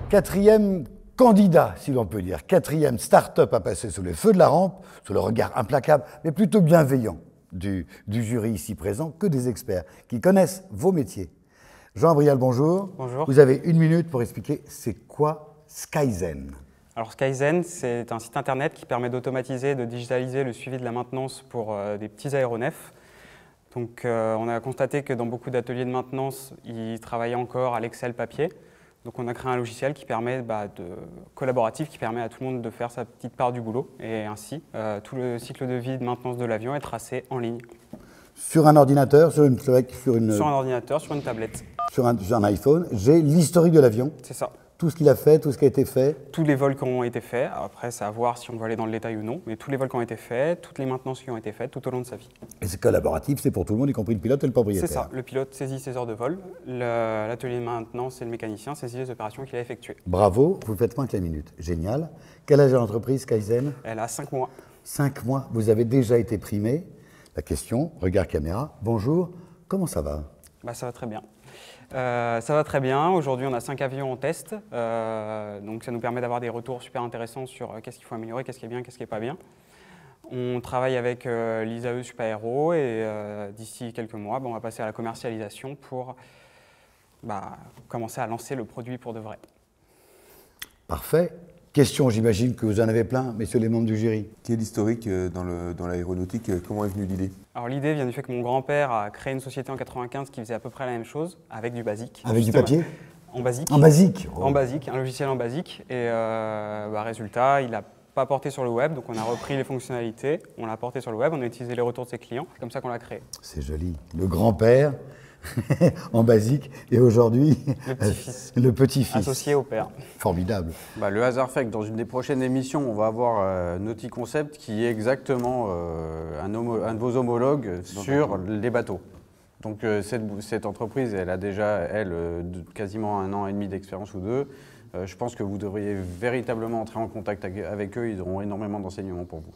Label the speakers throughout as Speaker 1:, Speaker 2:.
Speaker 1: Quatrième candidat, si l'on peut dire, quatrième start-up à passer sous les feux de la rampe, sous le regard implacable, mais plutôt bienveillant du jury ici présent, que des experts qui connaissent vos métiers. Jean Brial, bonjour.
Speaker 2: Bonjour.
Speaker 1: Vous avez 1 minute pour expliquer c'est quoi Skyzen.
Speaker 2: Alors Skyzen, c'est un site internet qui permet d'automatiser, de digitaliser le suivi de la maintenance pour des petits aéronefs. Donc on a constaté que dans beaucoup d'ateliers de maintenance, ils travaillaient encore à l'Excel papier. Donc on a créé un logiciel qui permet, collaboratif qui permet à tout le monde de faire sa petite part du boulot. Et ainsi, tout le cycle de vie de maintenance de l'avion est tracé en ligne.
Speaker 1: Sur un ordinateur, sur
Speaker 2: un ordinateur, sur une tablette.
Speaker 1: Sur un iPhone, j'ai l'historique de l'avion.
Speaker 2: C'est ça.
Speaker 1: Tout ce qu'il a fait, tout ce qui a été fait.
Speaker 2: Tous les vols qui ont été faits, après c'est à voir si on veut aller dans le détail ou non, mais tous les vols qui ont été faits, toutes les maintenances qui ont été faites tout au long de sa vie.
Speaker 1: Et c'est collaboratif, c'est pour tout le monde, y compris le pilote et le propriétaire.
Speaker 2: C'est ça, le pilote saisit ses heures de vol, l'atelier de maintenance et le mécanicien saisit les opérations qu'il a effectuées.
Speaker 1: Bravo, vous faites moins que la minute, génial. Quel âge a l'entreprise Skyzen?
Speaker 2: Elle a 5 mois.
Speaker 1: 5 mois, vous avez déjà été primé. La question, regard caméra, bonjour, comment ça va?
Speaker 2: Ça va très bien. Ça va très bien. Aujourd'hui, on a 5 avions en test. Donc, ça nous permet d'avoir des retours super intéressants sur qu'est-ce qu'il faut améliorer, qu'est-ce qui est bien, qu'est-ce qui n'est pas bien. On travaille avec l'ISAE Supaéro et d'ici quelques mois, on va passer à la commercialisation pour commencer à lancer le produit pour de vrai.
Speaker 1: Parfait. Question, j'imagine que vous en avez plein, messieurs les membres du jury.
Speaker 3: Quel historique dans l'aéronautique? Comment est venue l'idée?
Speaker 2: Alors l'idée vient du fait que mon grand-père a créé une société en 95 qui faisait à peu près la même chose, avec du basique.
Speaker 1: Avec du papier?
Speaker 2: En basique.
Speaker 1: En basique?
Speaker 2: En basique, un logiciel en basique. Et résultat, il n'a pas porté sur le web, donc on a repris les fonctionnalités, on l'a porté sur le web, on a utilisé les retours de ses clients, c'est comme ça qu'on l'a créé.
Speaker 1: C'est joli. Le grand-père en basique et aujourd'hui le petit-fils.
Speaker 2: Associé au père.
Speaker 1: Formidable.
Speaker 4: Le hasard fait que dans une des prochaines émissions, on va avoir Naughty Concept qui est exactement un de vos homologues sur les bateaux. Donc cette entreprise, elle a déjà, quasiment 1 an et demi d'expérience ou 2. Je pense que vous devriez véritablement entrer en contact avec eux, ils auront énormément d'enseignements pour vous.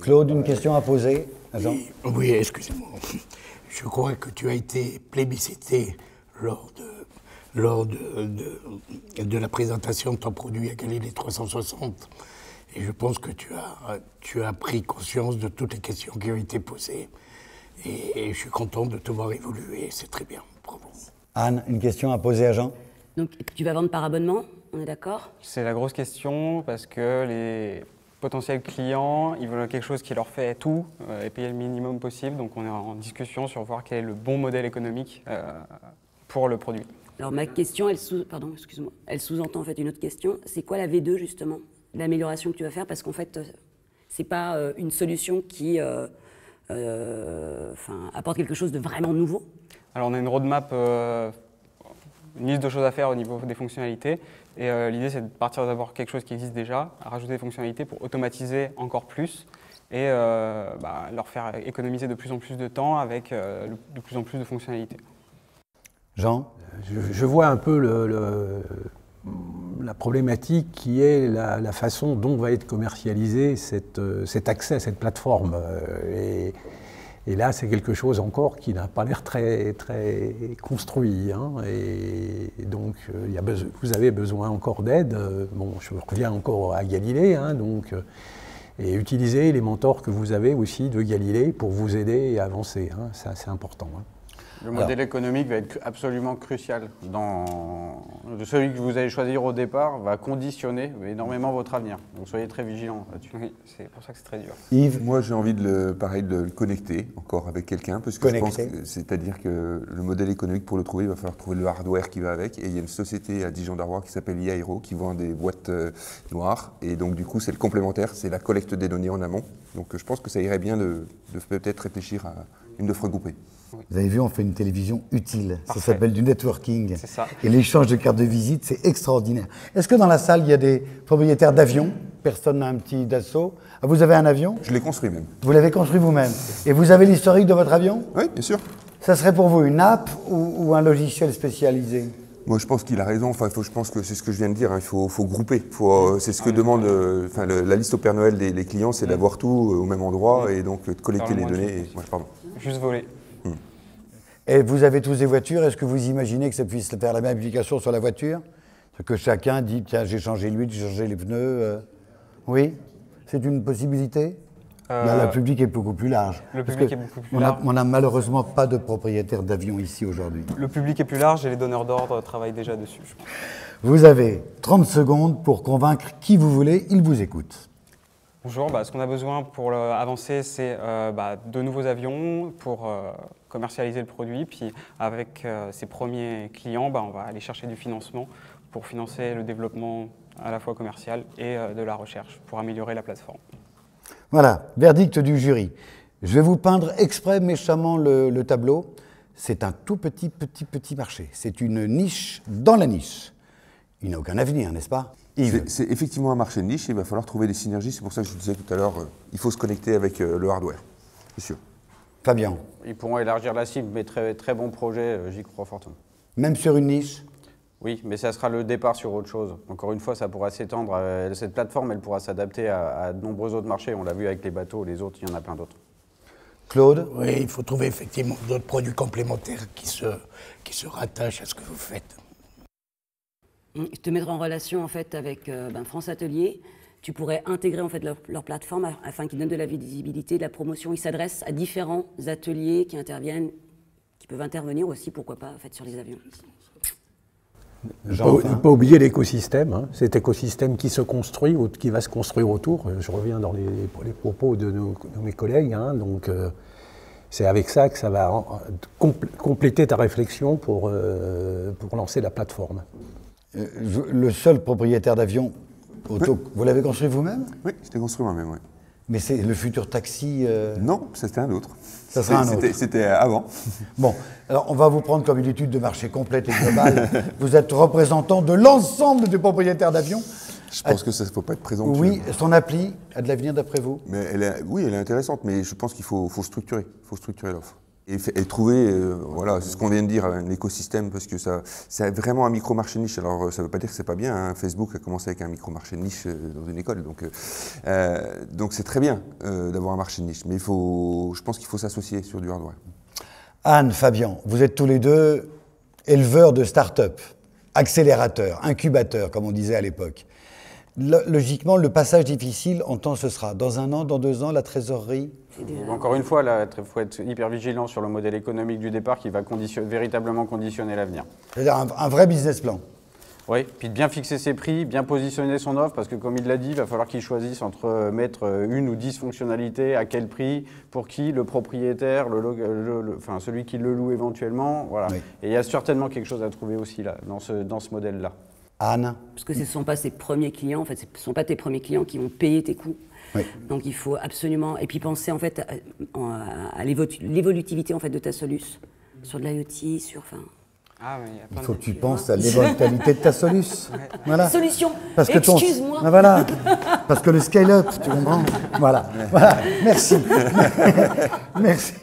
Speaker 1: Claude, une question à poser à Jean?
Speaker 5: Oui, excusez-moi. Je crois que tu as été plébiscité lors de la présentation de ton produit à Galilée 360. Et je pense que tu as pris conscience de toutes les questions qui ont été posées. Et je suis content de te voir évoluer. C'est très bien. Bravo.
Speaker 1: Anne, une question à poser à Jean?
Speaker 6: Donc, tu vas vendre par abonnement, on est d'accord?
Speaker 2: C'est la grosse question parce que les potentiels clients, ils veulent quelque chose qui leur fait tout et payer le minimum possible. Donc on est en discussion sur voir quel est le bon modèle économique pour le produit.
Speaker 6: Alors ma question, elle sous-entend en fait une autre question. C'est quoi la V2 justement? L'amélioration que tu vas faire, parce qu'en fait, c'est pas une solution qui apporte quelque chose de vraiment nouveau.
Speaker 2: Alors on a une roadmap, une liste de choses à faire au niveau des fonctionnalités. Et l'idée, c'est de partir d'abord quelque chose qui existe déjà, à rajouter des fonctionnalités pour automatiser encore plus et leur faire économiser de plus en plus de temps avec de plus en plus de fonctionnalités.
Speaker 1: Jean?
Speaker 7: Je vois un peu la problématique qui est la façon dont va être commercialisé cet accès à cette plateforme. Et là, c'est quelque chose encore qui n'a pas l'air très, très construit. Et donc, vous avez besoin encore d'aide. Je reviens encore à Galilée. Et utiliser les mentors que vous avez aussi de Galilée pour vous aider à avancer. Ça, c'est important.
Speaker 4: Le modèle économique va être absolument crucial. Celui que vous allez choisir au départ va conditionner énormément votre avenir. Donc soyez très vigilants là-dessus.
Speaker 2: Oui, c'est pour ça que c'est très dur.
Speaker 1: Yves?
Speaker 3: Moi, j'ai envie de le connecter encore avec quelqu'un, parce que je pense c'est-à-dire que le modèle économique, pour le trouver, il va falloir trouver le hardware qui va avec. Et il y a une société à Dijon-d'Arrois qui s'appelle iAero qui vend des boîtes noires. Et donc, du coup, c'est le complémentaire, c'est la collecte des données en amont. Donc, je pense que ça irait bien de peut-être réfléchir à une offre groupée.
Speaker 1: Vous avez vu, on fait une télévision utile.
Speaker 2: Parfait.
Speaker 1: Ça s'appelle du networking.
Speaker 2: C'est ça.
Speaker 1: Et l'échange de cartes de visite, c'est extraordinaire. Est-ce que dans la salle, il y a des propriétaires d'avions? Personne n'a un petit Dassault. Ah, vous avez un avion?
Speaker 3: Je l'ai construit même.
Speaker 1: Vous l'avez construit vous-même. Et vous avez l'historique de votre avion?
Speaker 3: Oui, bien sûr.
Speaker 1: Ça serait pour vous une app ou un logiciel spécialisé?
Speaker 3: Moi, je pense qu'il a raison. Je pense que c'est ce que je viens de dire. Il faut grouper. C'est ce que demande la liste au Père Noël des clients, c'est d'avoir tout au même endroit et donc de collecter les données.
Speaker 2: Juste voler.
Speaker 1: Et vous avez tous des voitures. Est-ce que vous imaginez que ça puisse faire la même application sur la voiture? Que chacun dit, tiens, j'ai changé l'huile, j'ai changé les pneus. Oui, c'est une possibilité. Là, le public est beaucoup plus large.
Speaker 2: Le public est beaucoup plus large.
Speaker 1: On n'a malheureusement pas de propriétaires d'avions ici aujourd'hui.
Speaker 2: Le public est plus large et les donneurs d'ordre travaillent déjà dessus, je pense.
Speaker 1: Vous avez 30 secondes pour convaincre qui vous voulez, il vous écoute.
Speaker 2: Bonjour, ce qu'on a besoin pour avancer, c'est de nouveaux avions pour commercialiser le produit. Puis avec ces premiers clients, on va aller chercher du financement pour financer le développement à la fois commercial et de la recherche pour améliorer la plateforme.
Speaker 1: Voilà, verdict du jury. Je vais vous peindre exprès méchamment le tableau. C'est un tout petit marché. C'est une niche dans la niche. Il n'a aucun avenir, n'est-ce pas, Yves?
Speaker 3: C'est effectivement un marché de niche, il va falloir trouver des synergies. C'est pour ça que je vous disais tout à l'heure, il faut se connecter avec le hardware, c'est sûr.
Speaker 1: Fabien?
Speaker 4: Ils pourront élargir la cible, mais très bon projet, j'y crois fortement.
Speaker 1: Même sur une niche?
Speaker 4: Oui, mais ça sera le départ sur autre chose. Encore une fois, ça pourra s'étendre. Cette plateforme, elle pourra s'adapter à de nombreux autres marchés. On l'a vu avec les bateaux, les autres, il y en a plein d'autres.
Speaker 1: Claude?
Speaker 5: Oui, il faut trouver effectivement d'autres produits complémentaires qui se rattachent à ce que vous faites.
Speaker 6: Je te mettrai en relation en fait avec France Atelier. Tu pourrais intégrer en fait leur plateforme afin qu'ils donnent de la visibilité, de la promotion. Ils s'adressent à différents ateliers qui peuvent intervenir aussi, pourquoi pas, en fait, sur les avions.
Speaker 7: Ne pas oublier l'écosystème, hein, cet écosystème qui se construit ou qui va se construire autour. Je reviens dans les propos de mes collègues. Hein, donc, c'est avec ça que ça va compléter ta réflexion pour lancer la plateforme.
Speaker 1: Le seul propriétaire d'avion auto, vous l'avez construit vous-même?
Speaker 3: Oui, je l'ai construit moi-même, oui.
Speaker 1: Mais c'est le futur taxi
Speaker 3: Non, c'était un autre.
Speaker 1: Ça sera un autre.
Speaker 3: C'était avant.
Speaker 1: Bon, alors on va vous prendre comme une étude de marché complète et globale. Vous êtes représentant de l'ensemble des propriétaires d'avions.
Speaker 3: Je pense que ça ne faut pas être présent.
Speaker 1: Oui, son appli a de l'avenir d'après vous?
Speaker 3: Mais oui, elle est intéressante, mais je pense qu'il faut structurer. Il faut structurer l'offre. Et trouver, voilà, c'est ce qu'on vient de dire, un écosystème, parce que c'est vraiment un micro-marché niche. Alors, ça ne veut pas dire que c'est pas bien. Hein. Facebook a commencé avec un micro-marché niche dans une école, donc c'est très bien d'avoir un marché niche. Mais je pense qu'il faut s'associer sur du hardware.
Speaker 1: Anne, Fabien, vous êtes tous les deux éleveurs de start-up, accélérateurs, incubateurs, comme on disait à l'époque. Logiquement, le passage difficile, en temps, ce sera dans 1 an, dans 2 ans, la trésorerie.
Speaker 4: Encore une fois, il faut être hyper vigilant sur le modèle économique du départ qui va véritablement conditionner l'avenir.
Speaker 1: C'est-à-dire un vrai business plan.
Speaker 4: Oui, puis de bien fixer ses prix, bien positionner son offre, parce que comme il l'a dit, il va falloir qu'il choisisse entre mettre 1 ou 10 fonctionnalités, à quel prix, pour qui, le propriétaire, celui qui le loue éventuellement. Voilà. Oui. Et il y a certainement quelque chose à trouver aussi là, dans ce modèle-là.
Speaker 1: Anne?
Speaker 6: Parce que ce ne sont pas ses premiers clients, en fait, ce ne sont pas tes premiers clients qui vont payer tes coûts. Oui. Donc il faut absolument, et puis penser en fait à l'évolutivité en fait de ta solution, sur de l'IoT, sur,
Speaker 1: il faut que tu penses à l'éventualité de ta solution.
Speaker 6: Ouais. Voilà. Solution. Excuse-moi.
Speaker 1: Voilà. Parce que le scale-up, tu comprends. Voilà. Merci. Merci.